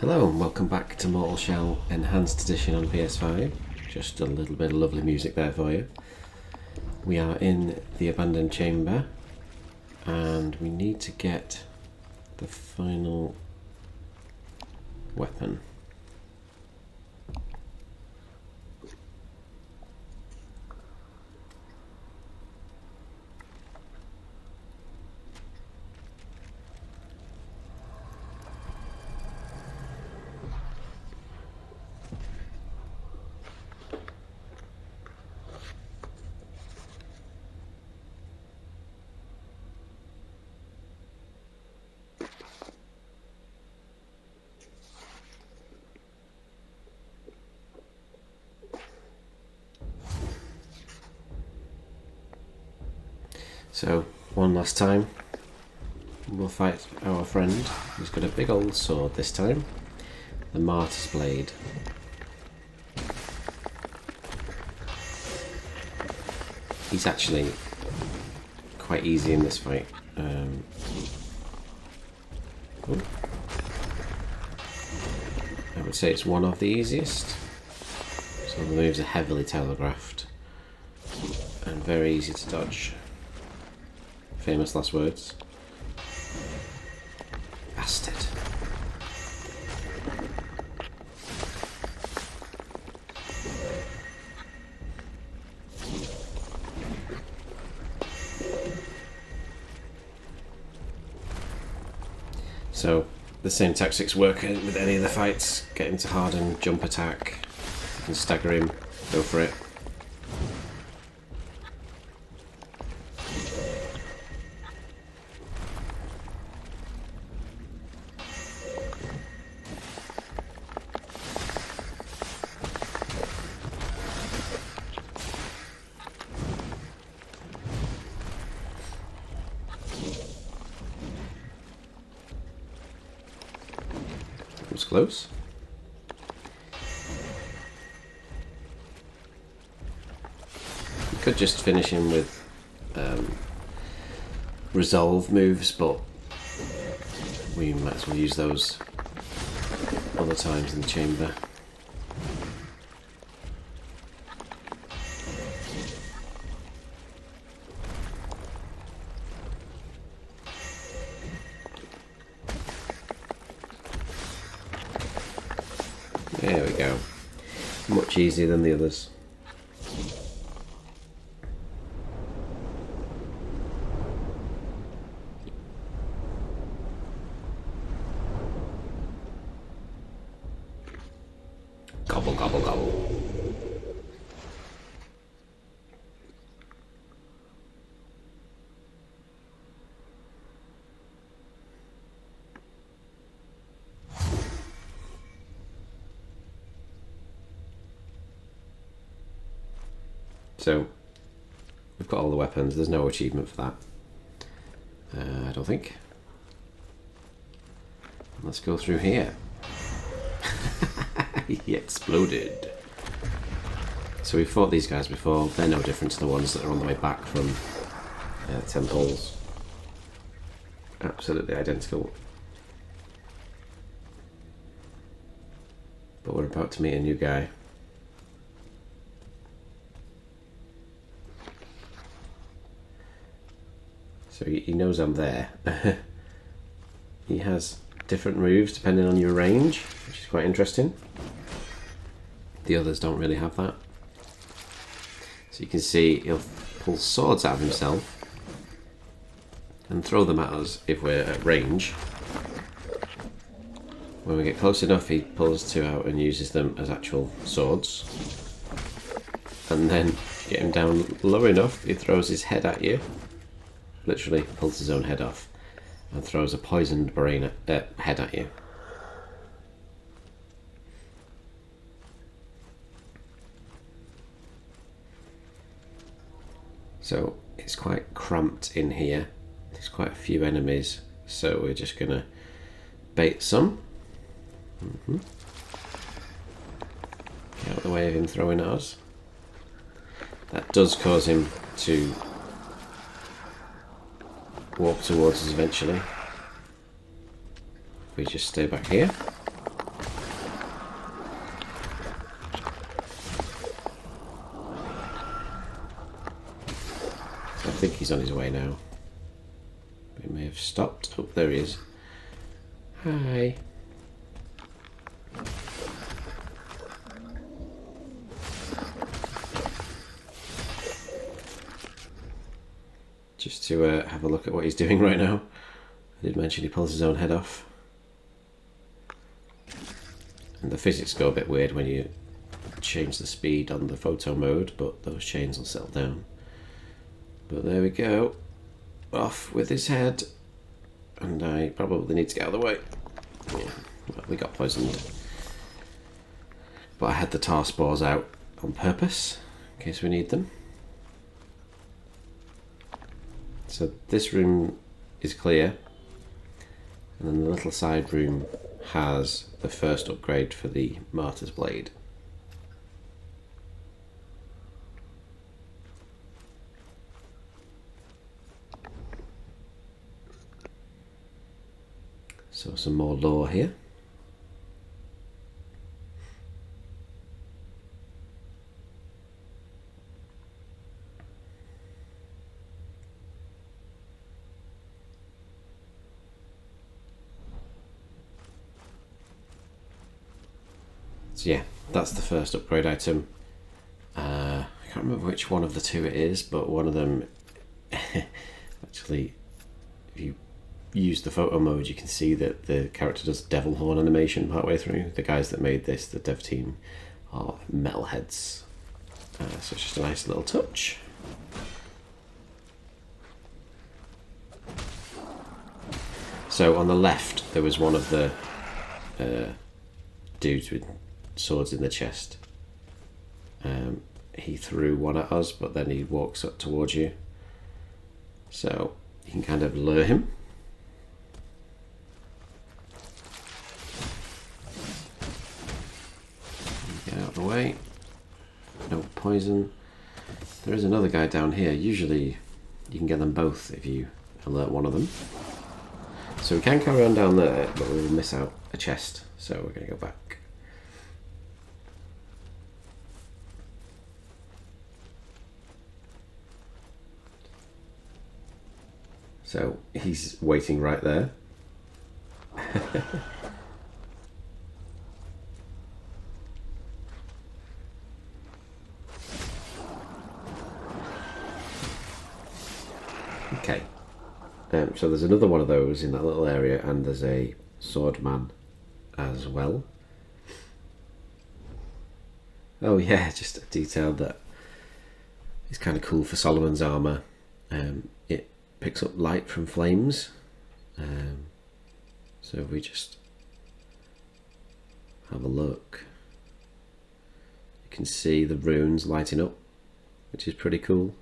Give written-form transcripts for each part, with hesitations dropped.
Hello and welcome back to Mortal Shell Enhanced Edition on PS5. Just a little bit of lovely music there for you. We are in the abandoned chamber and we need to get the final weapon. So, one last time, we'll fight our friend who's got a big old sword this time, the Martyr's Blade. He's actually quite easy in this fight. I would say it's one of the easiest. So the moves are heavily telegraphed and very easy to dodge. Famous last words. Bastard. So, the same tactics work with any of the fights. Get him to harden, jump attack. You can stagger him, go for it. Was close. We could just finish him with resolve moves, but we might as well use those other times in the chamber. There we go. Much easier than the others. Gobble, gobble, gobble. So, we've got all the weapons, there's no achievement for that. I don't think. Let's go through here. He exploded. So we've fought these guys before, they're no different to the ones that are on the way back from temples. Absolutely identical. But we're about to meet a new guy. So he knows I'm there. He has different moves depending on your range, which is quite interesting. The others don't really have that. So you can see he'll pull swords out of himself and throw them at us if we're at range. When we get close enough, he pulls two out and uses them as actual swords. And then, if you get him down low enough, he throws his head at you. Literally pulls his own head off and throws a poisoned brain head at you. So it's quite cramped in here. There's quite a few enemies, so we're just gonna bait some. Get out of the way of him throwing at us. That does cause him to walk towards us eventually. We just stay back here. think he's on his way now. He may have stopped. Oh, there he is. Hi. Just to have a look at what he's doing right now. I did mention he pulls his own head off. And the physics go a bit weird when you change the speed on the photo mode, but those chains will settle down. But there we go. Off with his head. And I probably need to get out of the way. Yeah, well, we got poisoned. But I had the tar spores out on purpose, in case we need them. So this room is clear. And then the little side room has the first upgrade for the Martyr's Blade. So some more lore here. So yeah, that's the first upgrade item. I can't remember which one of the two it is, but one of them actually, if you use the photo mode, you can see that the character does devil horn animation partway through. The guys that made this, the dev team, are metalheads. So it's just a nice little touch. So on the left, there was one of the dudes with swords in the chest. He threw one at us, but then he walks up towards you. So you can kind of lure him. Get out of the way. No poison. There is another guy down here. Usually you can get them both if you alert one of them. So we can carry on down there, but we will miss out a chest. So we're going to go back. So he's waiting right there. Okay. So there's another one of those in that little area, and there's a swordman as well. Oh yeah, just a detail that is kind of cool for Solomon's armour. It picks up light from flames. So if we just have a look, you can see the runes lighting up, which is pretty cool.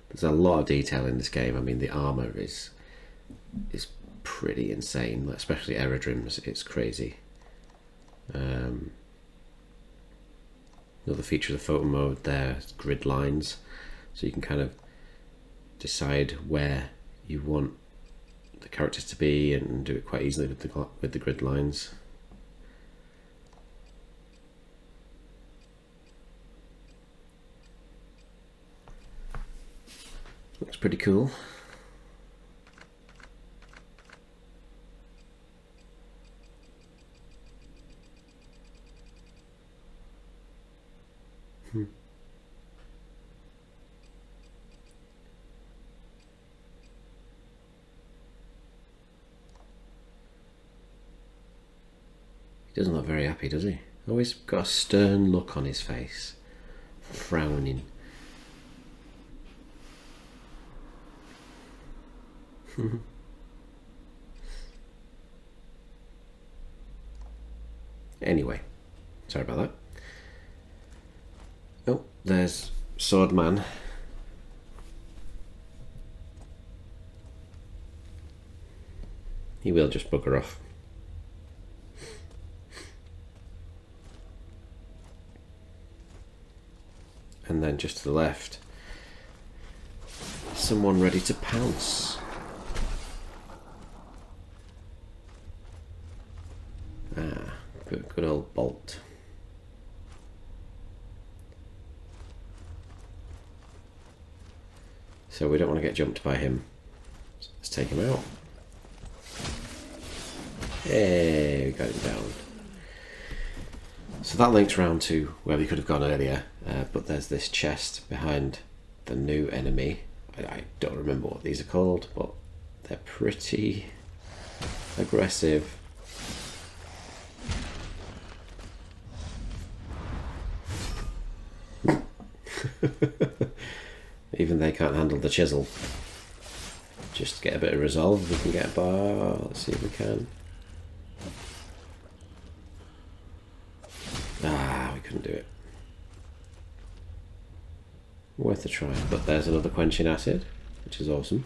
There's a lot of detail in this game. I mean, the armour is pretty insane, especially Eredrim's. It's crazy. Another feature of the photo mode there is grid lines, so you can kind of decide where you want the characters to be and do it quite easily with the grid lines. Looks pretty cool. He doesn't look very happy, does he? Always got a stern look on his face, frowning. Anyway, sorry about that. Oh, there's Swordman. He will just bugger off. And then just to the left, someone ready to pounce. Ah, good old Bolt. So we don't want to get jumped by him. So let's take him out. Hey, we got him down. So that links round to where we could have gone earlier, but there's this chest behind the new enemy. I don't remember what these are called, but they're pretty aggressive. Even they can't handle the chisel. Just get a bit of resolve. We can get a bar. Let's see if we can. Ah, we couldn't do it. Worth a try. But there's another quenching acid, which is awesome.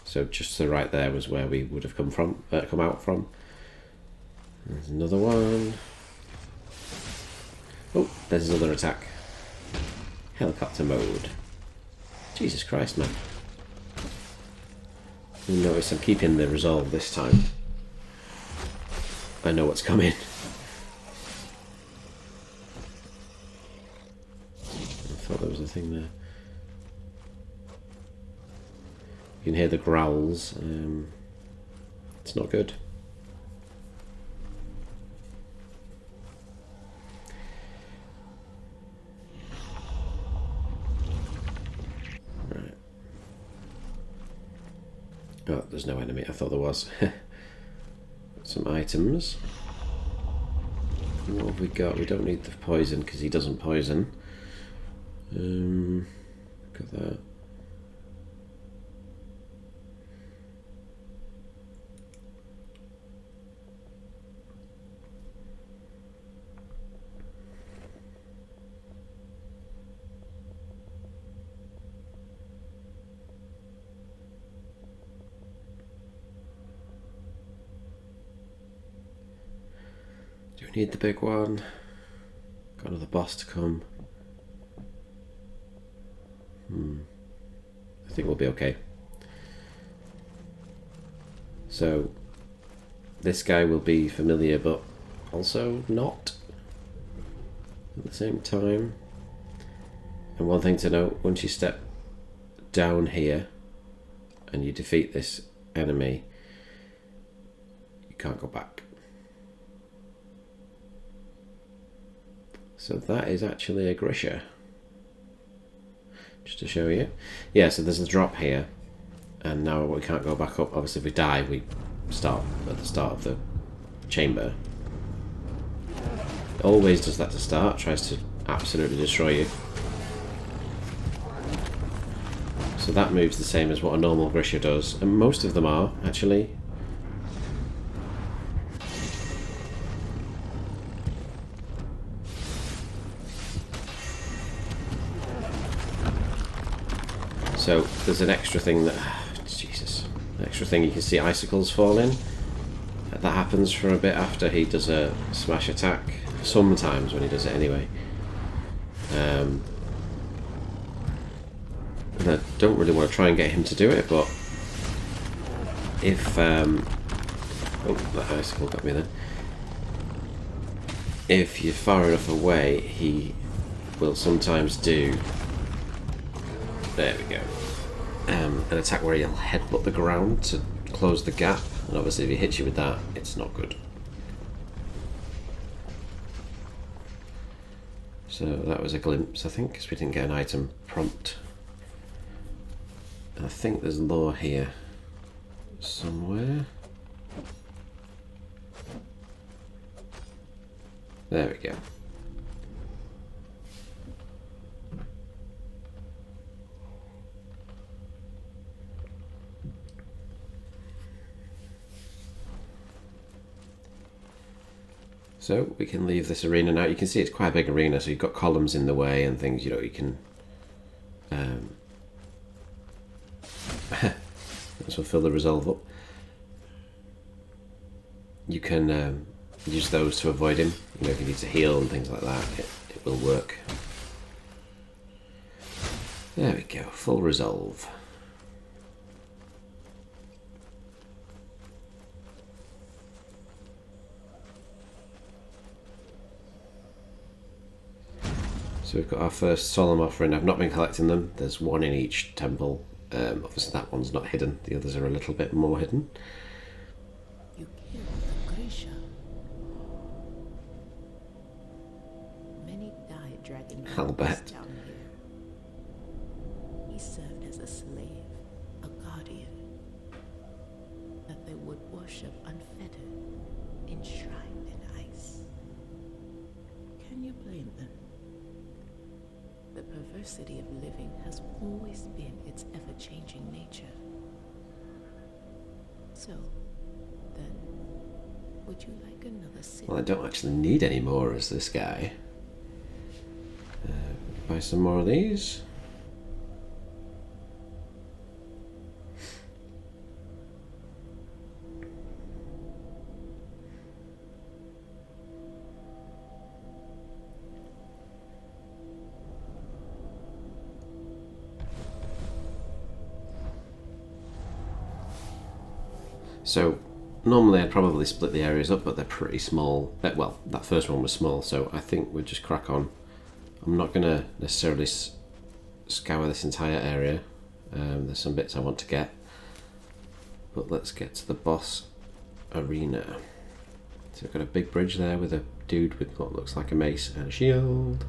So just to the right there was where we would have come out from. There's another one. Oh, there's another attack. Helicopter mode. Jesus Christ, man. You'll notice I'm keeping the resolve this time. I know what's coming. I thought there was a thing there. You can hear the growls. It's not good. Right. Oh, there's no enemy. I thought there was. Some items. What have we got? We don't need the poison because he doesn't poison. Look at that. Do we need the big one? Got another boss to come. I think we'll be okay. So this guy will be familiar but also not at the same time. And one thing to note, once you step down here and you defeat this enemy, you can't go back. So that is actually a Grisha. Just to show you. Yeah, so there's a drop here. And now we can't go back up. Obviously if we die, we start at the start of the chamber. It always does that to start. Tries to absolutely destroy you. So that moves the same as what a normal Grisha does. And most of them are, actually. So there's an extra thing that, Jesus, an extra thing you can see icicles falling. That happens for a bit after he does a smash attack. Sometimes when he does it anyway. And I don't really want to try and get him to do it, but if oh, that icicle got me then. If you're far enough away, he will sometimes do. There we go. An attack where he'll headbutt the ground to close the gap, and obviously if he hits you with that, it's not good. So that was a glimpse, I think, because we didn't get an item prompt. I think there's lore here somewhere. There we go. So we can leave this arena now. You can see it's quite a big arena, so you've got columns in the way and things, you know, you can this will fill the resolve up. You can use those to avoid him. You know, if you need to heal and things like that, it will work. There we go, full resolve. So we've got our first solemn offering. I've not been collecting them. There's one in each temple. Obviously that one's not hidden. The others are a little bit more hidden. You killed the Grisha. Many died dragging I'll bet. down here. He served as a slave, a guardian, that they would worship unfettered, enshrined in ice. Can you blame them? The perversity of living has always been its ever-changing nature. So, then, would you like another sip? Well, I don't actually need any more as this guy. Buy some more of these. So normally I'd probably split the areas up, but they're pretty small. Well, that first one was small, so I think we'll just crack on. I'm not going to necessarily scour this entire area. There's some bits I want to get, but let's get to the boss arena. So we've got a big bridge there with a dude with what looks like a mace and a shield.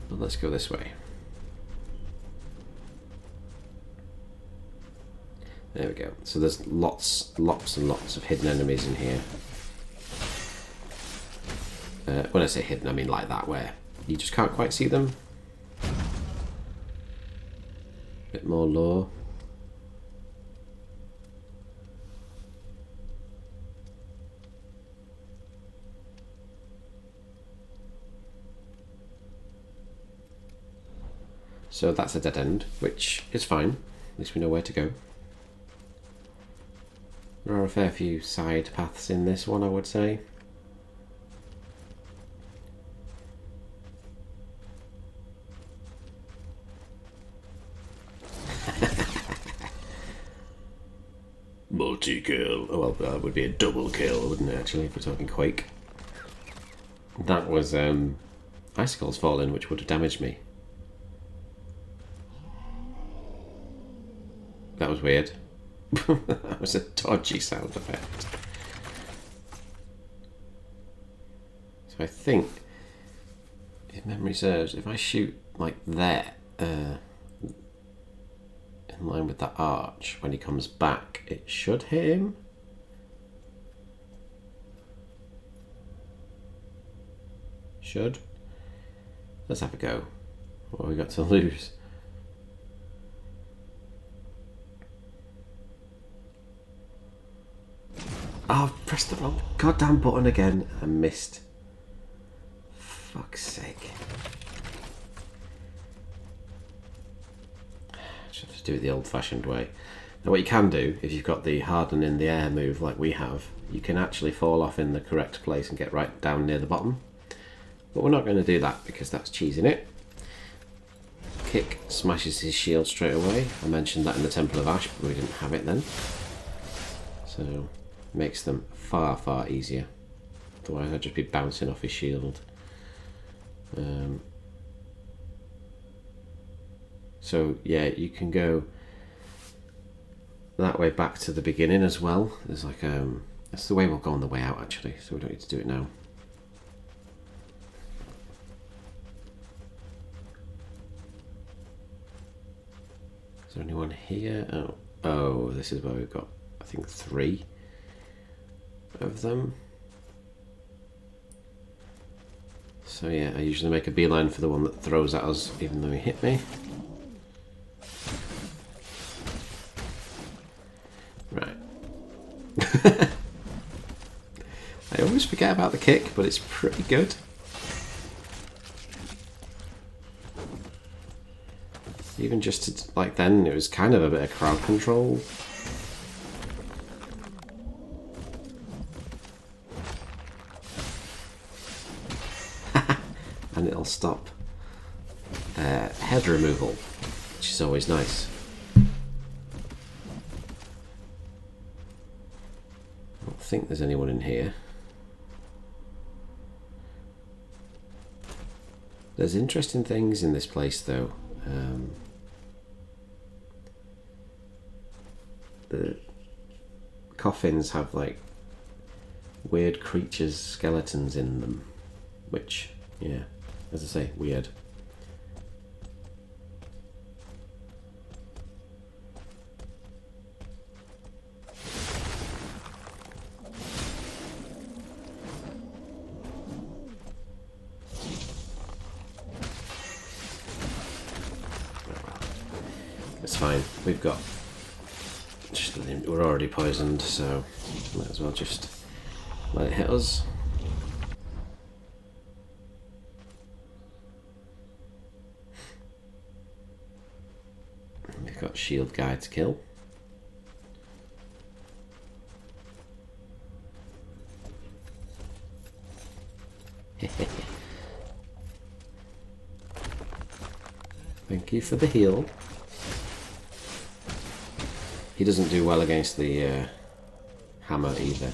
But let's go this way. There we go. So there's lots and lots of hidden enemies in here. When I say hidden, I mean like that, where you just can't quite see them. Bit more lore. So that's a dead end, which is fine. At least we know where to go. There are a fair few side paths in this one, I would say. Multi-kill. Oh, well, that would be a double kill, wouldn't it, actually, if we're talking Quake. That was icicles falling, which would have damaged me. That was weird. That was a dodgy sound effect. So I think, if memory serves, if I shoot like there, in line with that arch, when he comes back, it should hit him. Should. Let's have a go. What have we got to lose? Oh, I've pressed the wrong goddamn button again. I missed. Fuck's sake. Just have to do it the old-fashioned way. Now what you can do, if you've got the harden in the air move like we have, you can actually fall off in the correct place and get right down near the bottom. But we're not going to do that because that's cheesing it. Kick smashes his shield straight away. I mentioned that in the Temple of Ash, but we didn't have it then. So, makes them far easier. Otherwise I'd just be bouncing off his shield. So yeah, you can go that way back to the beginning as well. There's like that's the way we'll go on the way out actually, so we don't need to do it now. Is there anyone here? Oh, this is where we've got, I think, 3 of them. So yeah, I usually make a beeline for the one that throws at us, even though he hit me. Right. I always forget about the kick, but it's pretty good. Even just to, like then, it was kind of a bit of crowd control. And it'll stop head removal, which is always nice. I don't think there's anyone in here. There's interesting things in this place though. The coffins have like weird creatures, skeletons in them, which, yeah, as I say, weird. It's fine. We've got. We're already poisoned, so might as well just let it hit us. We've got shield guy to kill. Thank you for the heal. He doesn't do well against the hammer either.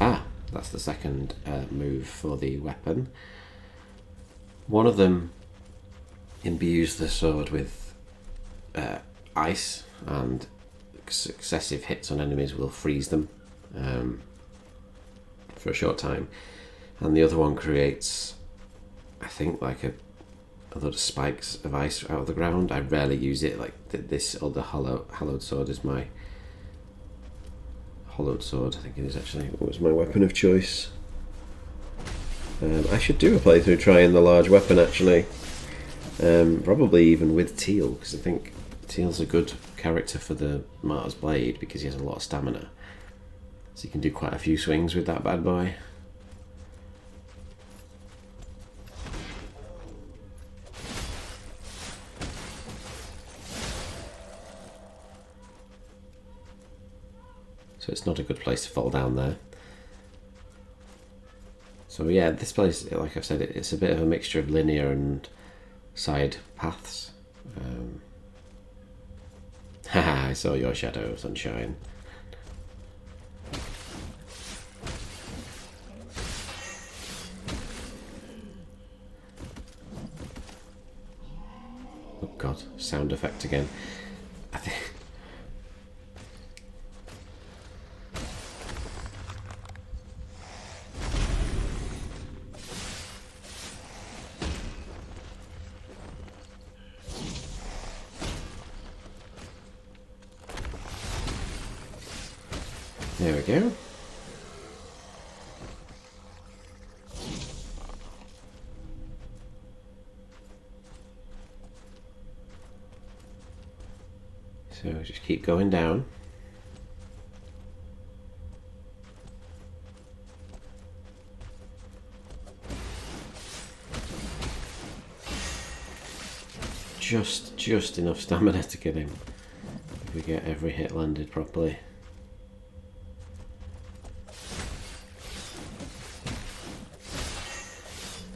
Ah, that's the second move for the weapon. One of them imbues the sword with ice, and successive hits on enemies will freeze them for a short time. And the other one creates, I think, like a lot of spikes of ice out of the ground. I rarely use it. Like this, or the hallowed sword is my hollowed sword. I think it is actually. It was my weapon of choice. I should do a playthrough trying the large weapon actually. Probably even with Teal, because I think Teal's a good character for the Martyr's Blade because he has a lot of stamina. So you can do quite a few swings with that bad boy. So it's not a good place to fall down there. So yeah, this place, like I've said, it's a bit of a mixture of linear and side paths. Haha, I saw your shadow, sunshine. Oh god, sound effect again. I think... There we go. So just keep going down. Just enough stamina to get him if we get every hit landed properly.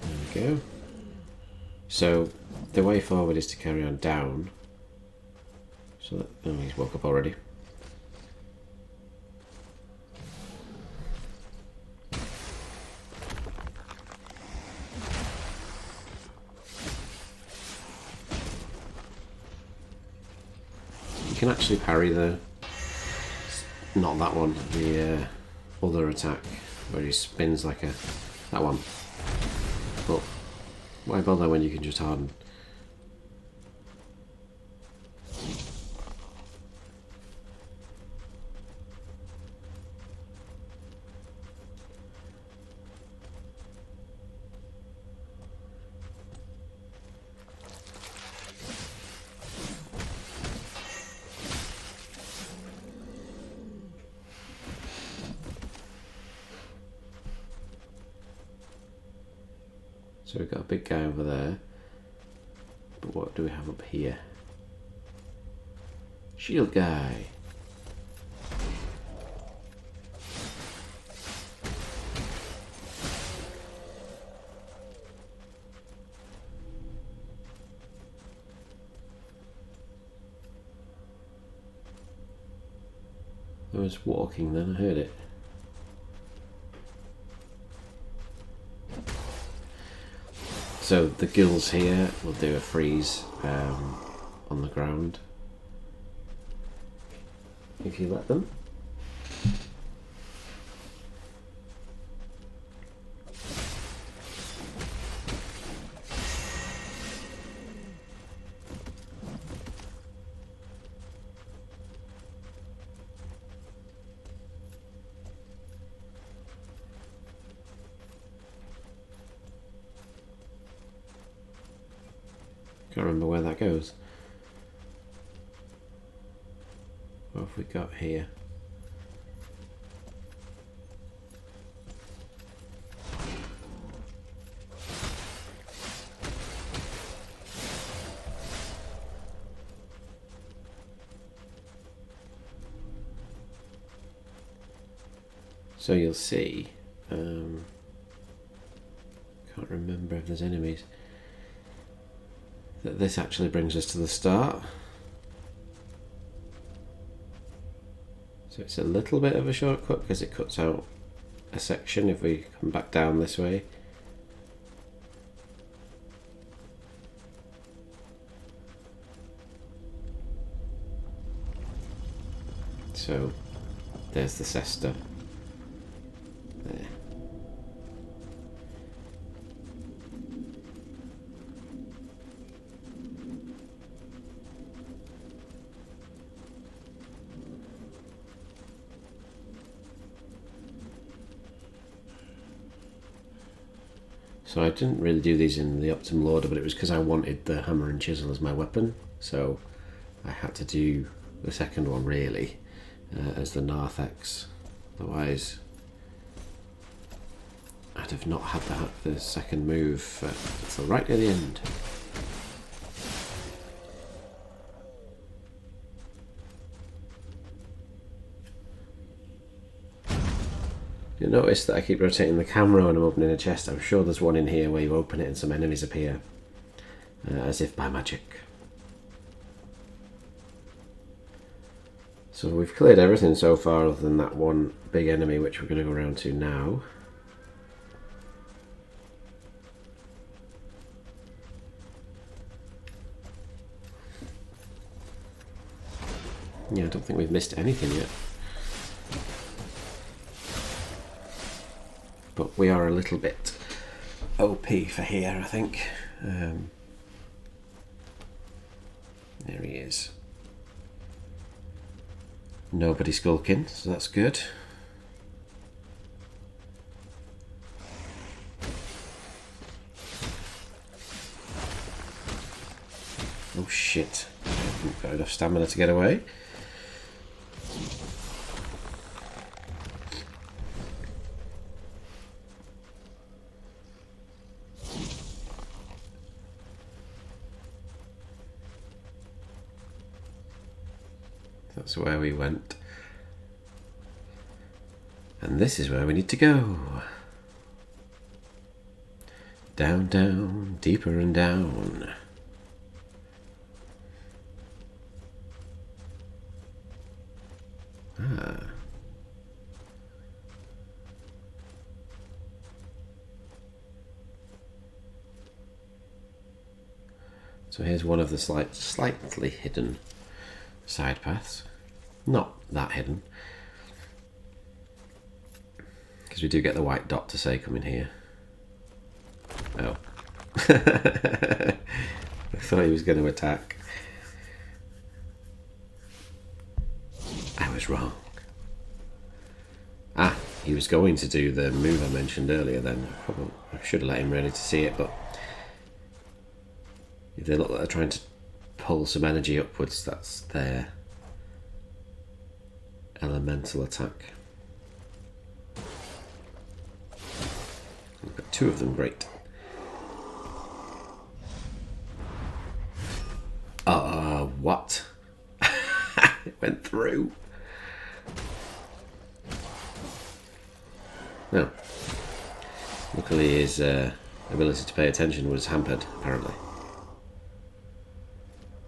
There we go. So the way forward is to carry on down. So that, oh, he's woke up already. You can actually parry the, not that one, the other attack where he spins like a, that one. But why bother when you can just harden? So we've got a big guy over there, but what do we have up here? Shield guy. I was walking then, I heard it. So the ghouls here will do a freeze on the ground if you let them. Can't remember where that goes. What have we got here? So you'll see, can't remember if there's enemies, that this actually brings us to the start. So it's a little bit of a shortcut because it cuts out a section if we come back down this way. So there's the cester. There. So I didn't really do these in the optimal order, but it was because I wanted the hammer and chisel as my weapon, so I had to do the second one really as the narthex. Otherwise I'd have not had the second move until right near the end. You'll notice that I keep rotating the camera when I'm opening a chest. I'm sure there's one in here where you open it and some enemies appear, as if by magic. So we've cleared everything so far other than that one big enemy, which we're going to go around to now. Yeah, I don't think we've missed anything yet. But we are a little bit OP for here, I think. There he is. Nobody skulking, so that's good. Oh shit, I haven't got enough stamina to get away. That's where we went. And this is where we need to go. Down, down, deeper and down. Ah. So here's one of the slightly hidden side paths. Not that hidden, because we do get the white dot to say come in here. Oh. I thought he was going to attack. I was wrong. Ah, he was going to do the move I mentioned earlier then. I should have let him ready to see it, but if they look like they're trying to pull some energy upwards, that's their elemental attack. We've got two of them, great. What? It went through. No. Luckily his ability to pay attention was hampered, apparently.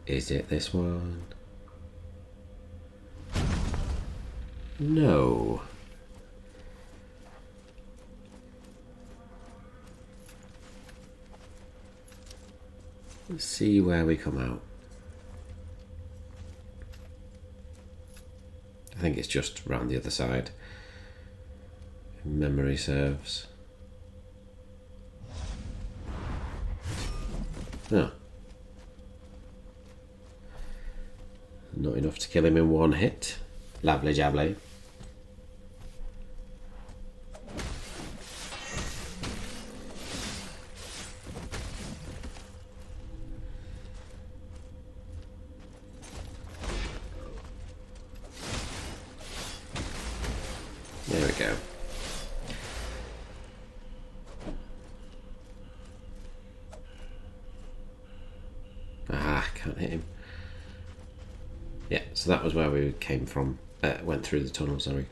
Is it this one? No. Let's see where we come out. I think it's just round the other side. If memory serves. Oh. Not enough to kill him in one hit. Lovely jabbly. There we go. Ah, can't hit him. Yeah, so that was where we came from. Went through the tunnel, sorry.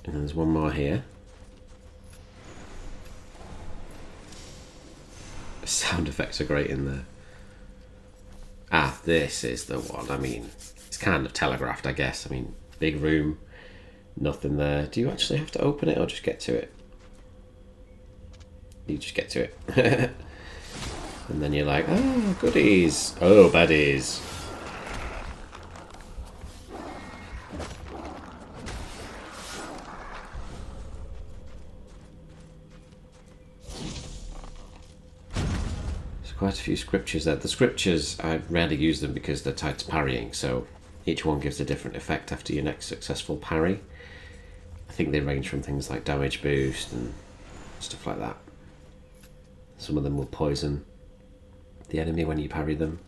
And then there's one more here. The sound effects are great in there. Ah, this is the one. I mean, it's kind of telegraphed, I guess. I mean, big room, nothing there. Do you actually have to open it or just get to it? You just get to it. And then you're like, oh, goodies. Oh, baddies. Quite a few scriptures there. The scriptures, I rarely use them because they're tied to parrying, so each one gives a different effect after your next successful parry. I think they range from things like damage boost and stuff like that. Some of them will poison the enemy when you parry them.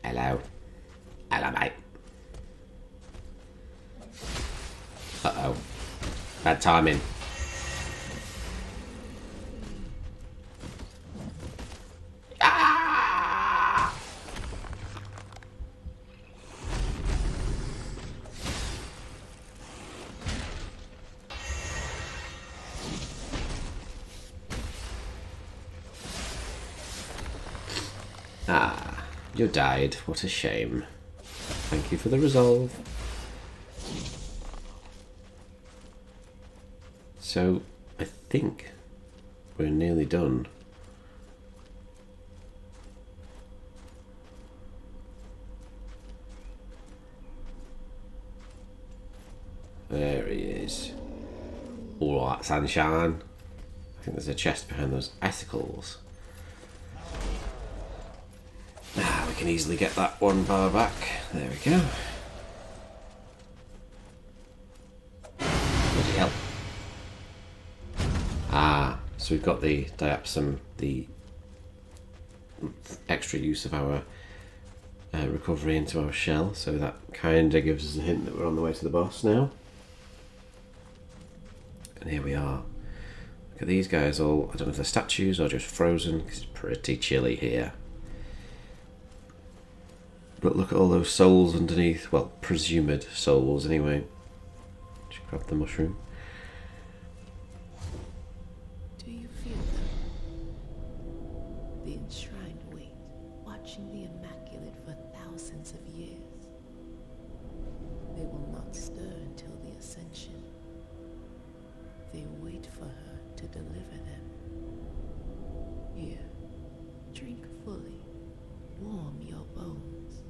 Hello. Hello, mate. Uh-oh. Bad timing. Ah, you died. What a shame. Thank you for the resolve. So, I think we're nearly done. There he is. All that sunshine. I think there's a chest behind those icicles. Ah, we can easily get that one bar back. There we go. Bloody hell. Ah, so we've got the diapsum, the extra use of our recovery into our shell, so that kind of gives us a hint that we're on the way to the boss now. And here we are. Look at these guys all, I don't know if they're statues or just frozen, because it's pretty chilly here. But look at all those souls underneath, well, presumed souls anyway. Just grab the mushroom. Do you feel them? The enshrined wait, watching the immaculate for thousands of years. They will not stir until the ascension. They wait for her to deliver them. Here, drink fully, warm your bones.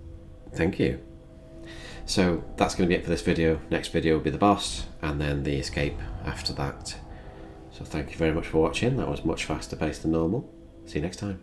Thank you. So that's going to be it for this video. Next video will be the boss and then the escape after that. So thank you very much for watching. That was much faster paced than normal. See you next time.